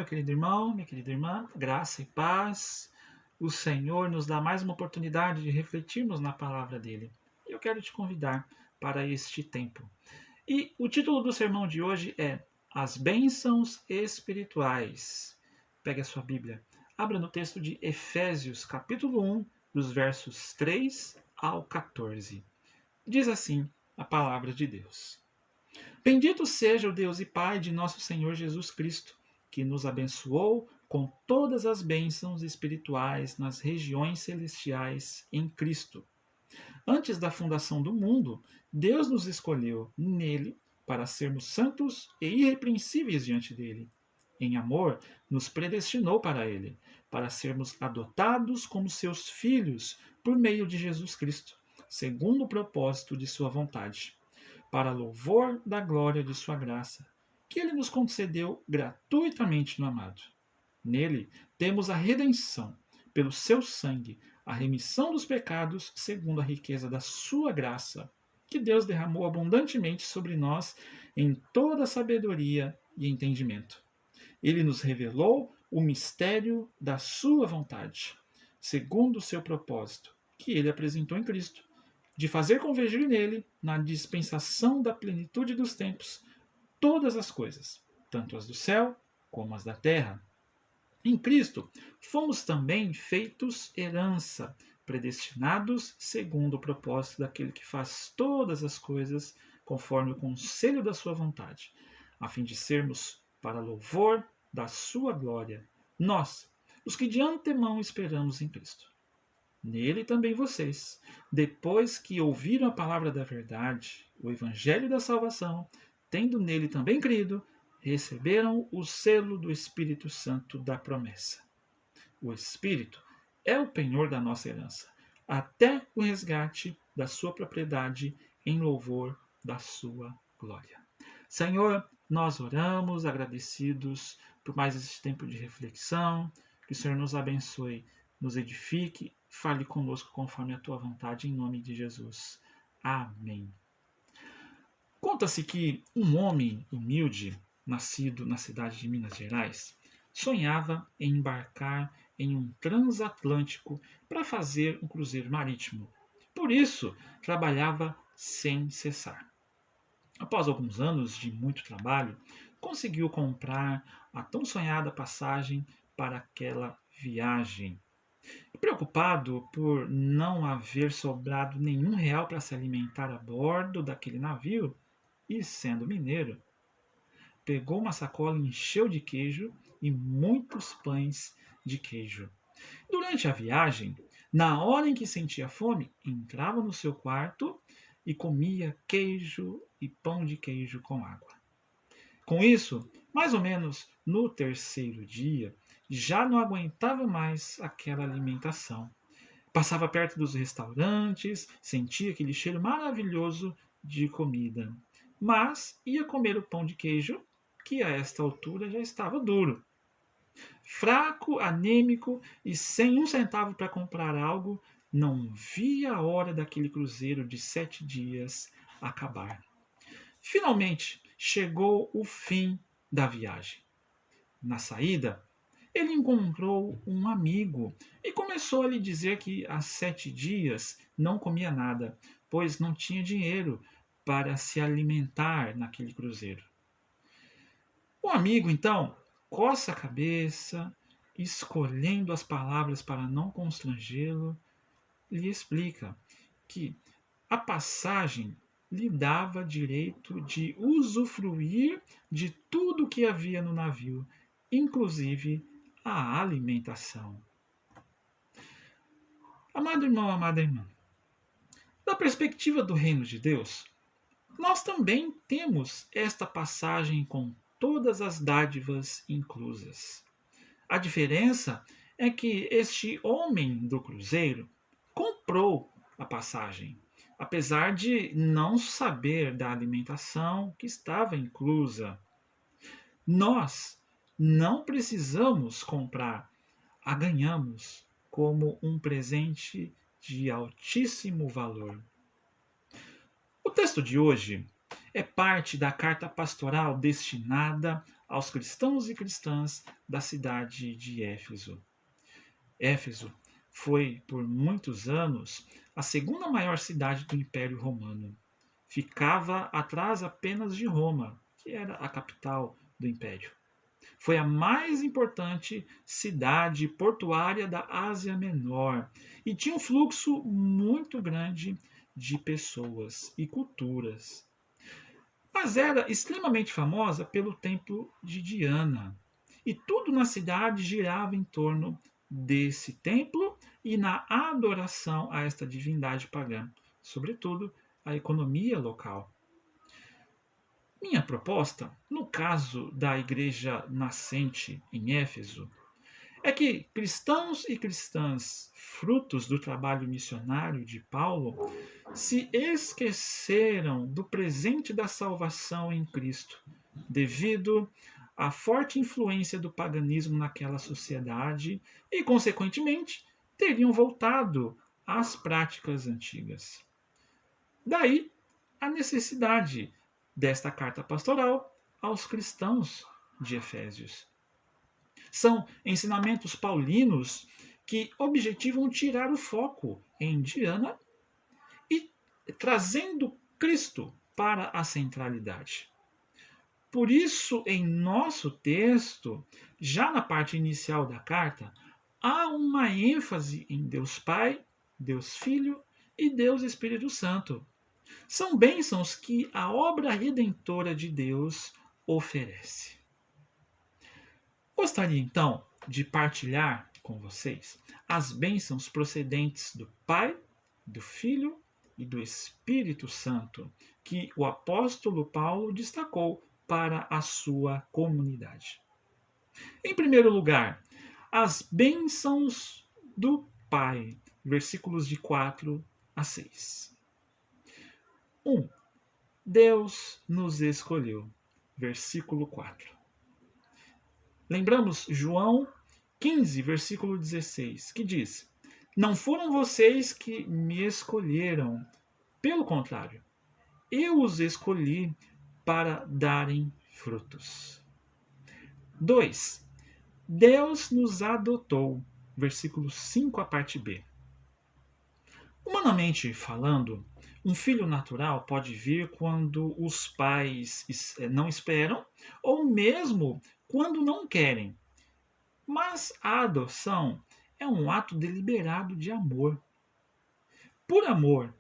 querido irmão, minha querida irmã, graça e paz. O Senhor nos dá mais uma oportunidade de refletirmos na palavra dele. E eu quero te convidar para este tempo. E o título do sermão de hoje é As Bênçãos Espirituais. Pegue a sua Bíblia, abra no texto de Efésios, capítulo 1, dos versos 3 ao 14. Diz assim a palavra de Deus. Bendito seja o Deus e Pai de nosso Senhor Jesus Cristo, que nos abençoou com todas as bênçãos espirituais nas regiões celestiais em Cristo. Antes da fundação do mundo, Deus nos escolheu nele para sermos santos e irrepreensíveis diante dele. Em amor, nos predestinou para ele, para sermos adotados como seus filhos por meio de Jesus Cristo, segundo o propósito de sua vontade, para louvor da glória de sua graça, que ele nos concedeu gratuitamente no amado. Nele temos a redenção, pelo seu sangue, a remissão dos pecados, segundo a riqueza da sua graça, que Deus derramou abundantemente sobre nós em toda sabedoria e entendimento. Ele nos revelou o mistério da sua vontade, segundo o seu propósito, que ele apresentou em Cristo, de fazer convergir nele, na dispensação da plenitude dos tempos, todas as coisas, tanto as do céu como as da terra. Em Cristo, fomos também feitos herança, predestinados segundo o propósito daquele que faz todas as coisas conforme o conselho da sua vontade, a fim de sermos para louvor da sua glória, nós, os que de antemão esperamos em Cristo. Nele também vocês, depois que ouviram a palavra da verdade, o evangelho da salvação, tendo nele também crido, receberam o selo do Espírito Santo da promessa. O Espírito é o penhor da nossa herança, até o resgate da sua propriedade em louvor da sua glória. Senhor, nós oramos agradecidos por mais esse tempo de reflexão, que o Senhor nos abençoe, nos edifique, fale conosco conforme a tua vontade, em nome de Jesus. Amém. Conta-se que um homem humilde, nascido na cidade de Minas Gerais, sonhava em embarcar em um transatlântico para fazer um cruzeiro marítimo. Por isso, trabalhava sem cessar. Após alguns anos de muito trabalho, conseguiu comprar a tão sonhada passagem para aquela viagem. Preocupado por não haver sobrado nenhum real para se alimentar a bordo daquele navio, e sendo mineiro, pegou uma sacola e encheu de queijo e muitos pães de queijo. Durante a viagem, na hora em que sentia fome, entrava no seu quarto e comia queijo e pão de queijo com água. Com isso, mais ou menos no terceiro dia, já não aguentava mais aquela alimentação. Passava perto dos restaurantes, sentia aquele cheiro maravilhoso de comida, mas ia comer o pão de queijo, que a esta altura já estava duro. Fraco, anêmico e sem um centavo para comprar algo, não via a hora daquele cruzeiro de 7 dias acabar. Finalmente chegou o fim da viagem. Na saída, ele encontrou um amigo e começou a lhe dizer que há 7 dias não comia nada, pois não tinha dinheiro para se alimentar naquele cruzeiro. O amigo, então, coça a cabeça, escolhendo as palavras para não constrangê-lo, lhe explica que a passagem lhe dava direito de usufruir de tudo o que havia no navio, inclusive a alimentação. Amado irmão, amada irmã, da perspectiva do reino de Deus, nós também temos esta passagem com todas as dádivas inclusas. A diferença é que este homem do cruzeiro comprou a passagem, apesar de não saber da alimentação que estava inclusa. Nós não precisamos comprar, a ganhamos como um presente de altíssimo valor. O texto de hoje é parte da carta pastoral destinada aos cristãos e cristãs da cidade de Éfeso. Éfeso foi, por muitos anos, a segunda maior cidade do Império Romano. Ficava atrás apenas de Roma, que era a capital do Império. Foi a mais importante cidade portuária da Ásia Menor e tinha um fluxo muito grande de pessoas e culturas. Mas era extremamente famosa pelo templo de Diana. E tudo na cidade girava em torno desse templo e na adoração a esta divindade pagã, sobretudo a economia local. Minha proposta, no caso da igreja nascente em Éfeso, é que cristãos e cristãs, frutos do trabalho missionário de Paulo, se esqueceram do presente da salvação em Cristo, devido à forte influência do paganismo naquela sociedade e, consequentemente, teriam voltado às práticas antigas. Daí a necessidade desta carta pastoral aos cristãos de Efésios. São ensinamentos paulinos que objetivam tirar o foco em Diana e trazendo Cristo para a centralidade. Por isso, em nosso texto, já na parte inicial da carta, há uma ênfase em Deus Pai, Deus Filho e Deus Espírito Santo. São bênçãos que a obra redentora de Deus oferece. Gostaria então de partilhar com vocês as bênçãos procedentes do Pai, do Filho e do Espírito Santo que o apóstolo Paulo destacou para a sua comunidade. Em primeiro lugar, as bênçãos do Pai, versículos de 4 a 6. 1. Deus nos escolheu, versículo 4. Lembramos João 15, versículo 16, que diz: Não foram vocês que me escolheram, pelo contrário, eu os escolhi para darem frutos. 2. Deus nos adotou, versículo 5, a parte B. Humanamente falando, um filho natural pode vir quando os pais não esperam ou mesmo quando não querem. Mas a adoção é um ato deliberado de amor. Por amor,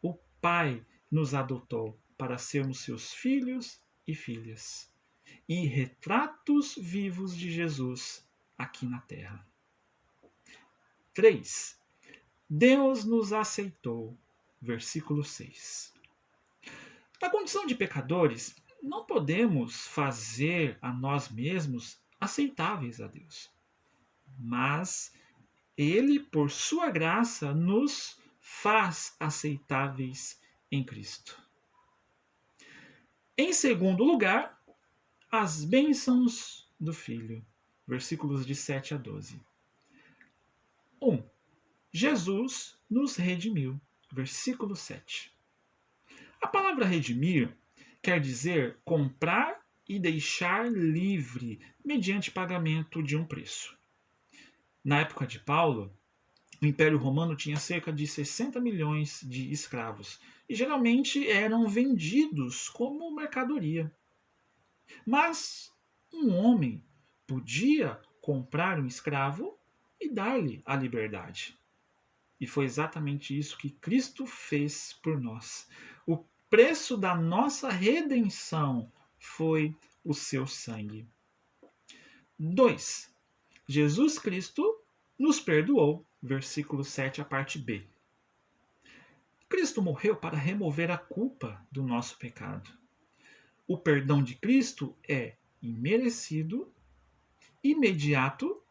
o Pai nos adotou para sermos seus filhos e filhas e retratos vivos de Jesus aqui na terra. 3. Deus nos aceitou, versículo 6. Na condição de pecadores, não podemos fazer a nós mesmos aceitáveis a Deus. Mas Ele, por sua graça, nos faz aceitáveis em Cristo. Em segundo lugar, as bênçãos do Filho, versículos de 7 a 12. 1. Jesus nos redimiu, versículo 7. A palavra redimir quer dizer comprar e deixar livre mediante pagamento de um preço. Na época de Paulo, o Império Romano tinha cerca de 60 milhões de escravos e geralmente eram vendidos como mercadoria. Mas um homem podia comprar um escravo e dar-lhe a liberdade. E foi exatamente isso que Cristo fez por nós. O preço da nossa redenção foi o seu sangue. 2. Jesus Cristo nos perdoou, versículo 7, a parte B. Cristo morreu para remover a culpa do nosso pecado. O perdão de Cristo é imerecido, imediato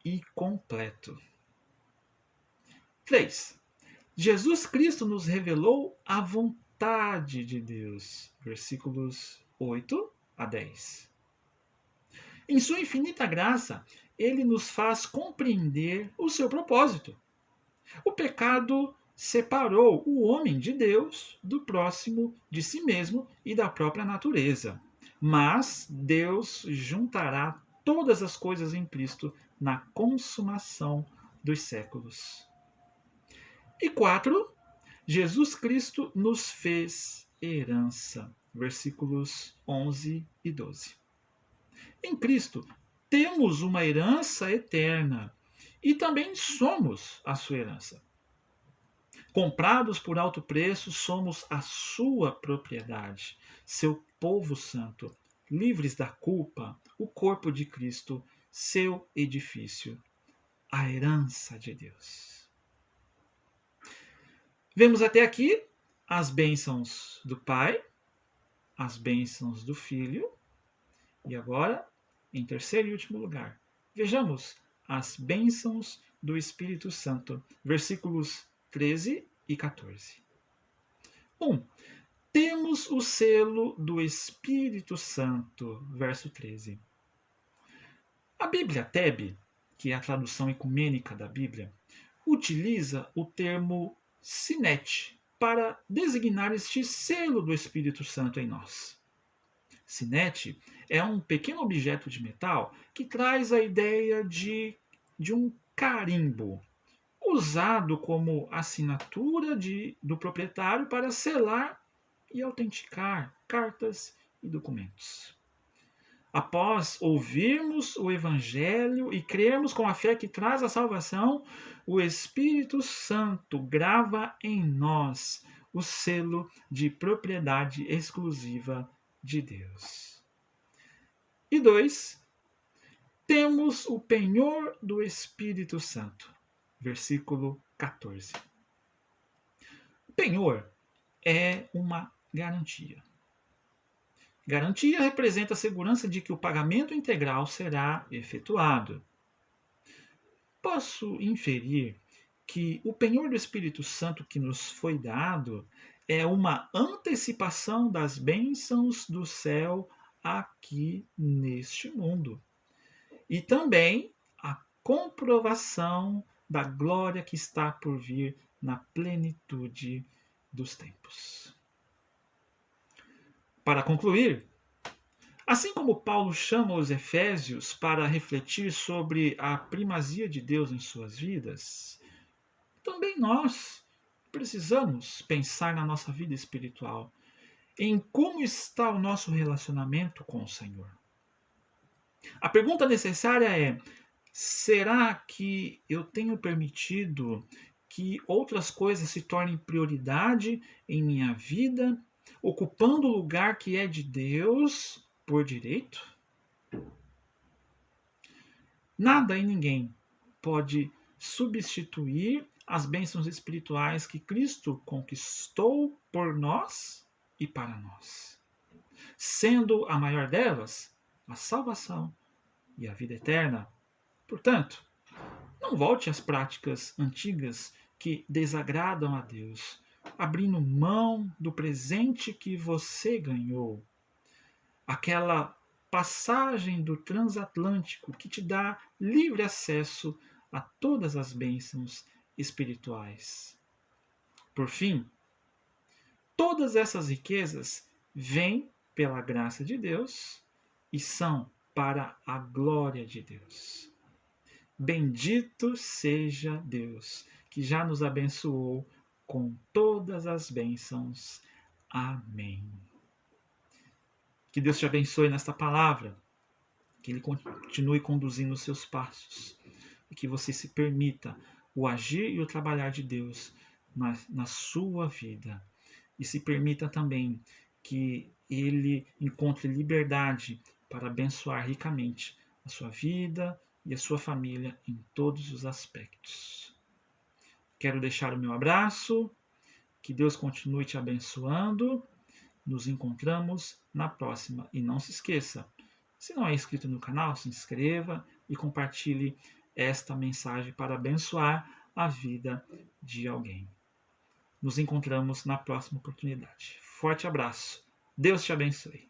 e completo. 3. Jesus Cristo nos revelou a vontade de Deus, versículos 8 a 10. Em sua infinita graça, ele nos faz compreender o seu propósito. O pecado separou o homem de Deus, do próximo, de si mesmo e da própria natureza. Mas Deus juntará todas as coisas em Cristo na consumação dos séculos. E 4. Jesus Cristo nos fez herança. Versículos 11 e 12. Em Cristo temos uma herança eterna e também somos a sua herança. Comprados por alto preço, somos a sua propriedade, seu povo santo, livres da culpa, o corpo de Cristo, seu edifício, a herança de Deus. Vemos até aqui as bênçãos do Pai, as bênçãos do Filho, e agora, em terceiro e último lugar, vejamos as bênçãos do Espírito Santo, versículos 13 e 14. 1. Temos o selo do Espírito Santo, verso 13. A Bíblia TEB, que é a tradução ecumênica da Bíblia, utiliza o termo sinete para designar este selo do Espírito Santo em nós. Sinete é um pequeno objeto de metal que traz a ideia de um carimbo, usado como assinatura do proprietário para selar e autenticar cartas e documentos. Após ouvirmos o Evangelho e crermos com a fé que traz a salvação, o Espírito Santo grava em nós o selo de propriedade exclusiva de Deus. E 2. Temos o penhor do Espírito Santo. Versículo 14. O penhor é uma garantia. Garantia representa a segurança de que o pagamento integral será efetuado. Posso inferir que o penhor do Espírito Santo que nos foi dado é uma antecipação das bênçãos do céu aqui neste mundo. E também a comprovação da glória que está por vir na plenitude dos tempos. Para concluir, assim como Paulo chama os Efésios para refletir sobre a primazia de Deus em suas vidas, também nós precisamos pensar na nossa vida espiritual, em como está o nosso relacionamento com o Senhor. A pergunta necessária é: será que eu tenho permitido que outras coisas se tornem prioridade em minha vida, ocupando o lugar que é de Deus por direito? Nada e ninguém pode substituir as bênçãos espirituais que Cristo conquistou por nós e para nós, sendo a maior delas a salvação e a vida eterna. Portanto, não volte às práticas antigas que desagradam a Deus, abrindo mão do presente que você ganhou. Aquela passagem do transatlântico que te dá livre acesso a todas as bênçãos espirituais. Por fim, todas essas riquezas vêm pela graça de Deus e são para a glória de Deus. Bendito seja Deus, que já nos abençoou com todas as bênçãos. Amém. Que Deus te abençoe nesta palavra, que Ele continue conduzindo os seus passos e que você se permita o agir e o trabalhar de Deus na sua vida. E se permita também que Ele encontre liberdade para abençoar ricamente a sua vida e a sua família em todos os aspectos. Quero deixar o meu abraço, que Deus continue te abençoando. Nos encontramos na próxima. E não se esqueça, se não é inscrito no canal, se inscreva e compartilhe esta mensagem para abençoar a vida de alguém. Nos encontramos na próxima oportunidade. Forte abraço. Deus te abençoe.